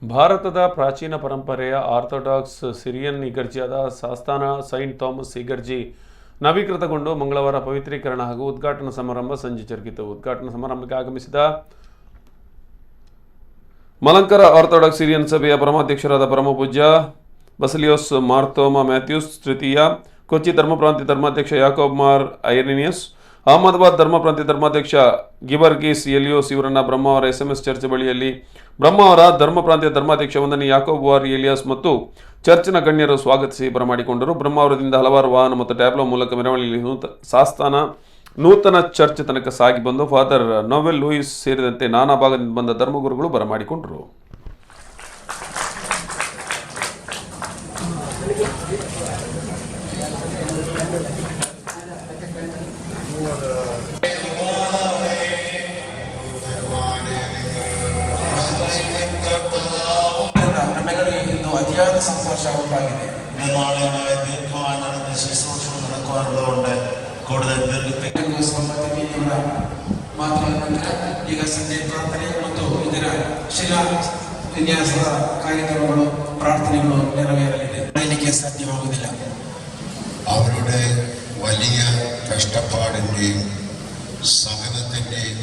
ಭಾರತದ ಪ್ರಾಚೀನ ಪರಂಪರೆಯ ಆರ್ಥೋಡಾಕ್ಸ್ ಸಿರಿಯನ್ ಇಗರ್ಜಿಯಾದ ಸಾಸ್ತಾನ ಸೈಂಟ್ ಥಾಮಸ್ ಇಗರ್ಜಿ ನವೀಕೃತಗೊಂಡು ಮಂಗಳವಾರ ಪವಿತ್ರೀಕರಣ ಹಾಗೂ ಉದ್ಘಾಟನಾ ಸಮಾರಂಭ ಸಂಜೆ ಜರುಗಿತು. ಉದ್ಘಾಟನಾ ಸಮಾರಂಭಕ್ಕೆ ಆಗಮಿಸಿದ ಮಲಂಕರ ಆರ್ಥೋಡಾಕ್ಸ್ ಸಿರಿಯನ್ ಸಭೆಯ ಪರಮಾಧ್ಯಕ್ಷರಾದ ಪರಮಪೂಜ್ಯ ಬಸಲಿಯೋಸ್ ಮಾರ್ತೋಮಾ ಮ್ಯಾಥ್ಯೂಸ್ ತೃತೀಯ, ಕೊಚ್ಚಿ ಧರ್ಮಪ್ರಾಂತ್ಯ ಧರ್ಮಾಧ್ಯಕ್ಷ ಯಾಕೋಬ್ ಮಾರ್ ಐರೇನಿಯಸ್, ಅಹಮದಾಬಾದ್ ಧರ್ಮಪ್ರಾಂತ್ಯ ಧರ್ಮಾಧ್ಯಕ್ಷ ಗಿಬರ್ಗೀಸ್ ಎಲಿಯೋಸ್ ಇವರನ್ನ ಬ್ರಹ್ಮಾವರ SMS ಚರ್ಚ್ ಬಳಿಯಲ್ಲಿ ಬ್ರಹ್ಮಾವರ ಧರ್ಮಪ್ರಾಂತ್ಯ ಧರ್ಮಾಧ್ಯಕ್ಷ ವಂದನಿ ಯಾಕೋಬ್ ವಾರ್ ಎಲಿಯಾಸ್ ಮತ್ತು ಚರ್ಚ್ನ ಗಣ್ಯರು ಸ್ವಾಗತಿಸಿ ಬರಮಾಡಿಕೊಂಡರು. ಬ್ರಹ್ಮಾವರದಿಂದ ಹಲವಾರು ವಾಹನ ಮತ್ತು ಟ್ಯಾಬ್ಲೋ ಮೂಲಕ ಮೆರವಣಿಗೆಯಲ್ಲಿ ಸಾಸ್ತಾನ ನೂತನ ಚರ್ಚ್ ತನಕ ಸಾಗಿ ಬಂದು ಫಾದರ್ ನೋವೆಲ್ ಲೂಯಿಸ್ ಸೇರಿದಂತೆ ನಾನಾ ಭಾಗದಿಂದ ಬಂದ ಧರ್ಮಗುರುಗಳು ಬರಮಾಡಿಕೊಂಡರು. അതിയായ സംഘർഷം ഉണ്ടാಗಿದೆ. നാളെ ദീർഘകാലം ശുശ്രൂഷ നടക്കുവാനുള്ളതുകൊണ്ട് കൂടുതൽ മാത്രമല്ല ಈಗ ಸಂಜೆ ಪ್ರಾರ್ಥನೆ ಮತ್ತು ಇದರ ಶಿಲಾ ವಿನ್ಯಾಸದ ಕಾರ್ಯಕ್ರಮಗಳು ಪ್ರಾರ್ಥನೆಗಳು ನೆರವೇರಲಿದೆ. എനിക്ക് സാധ്യമാകുന്നില്ല. അവരുടെ വലിയ കഷ്ടപ്പാടിൻ്റെയും സഹനത്തിൻ്റെയും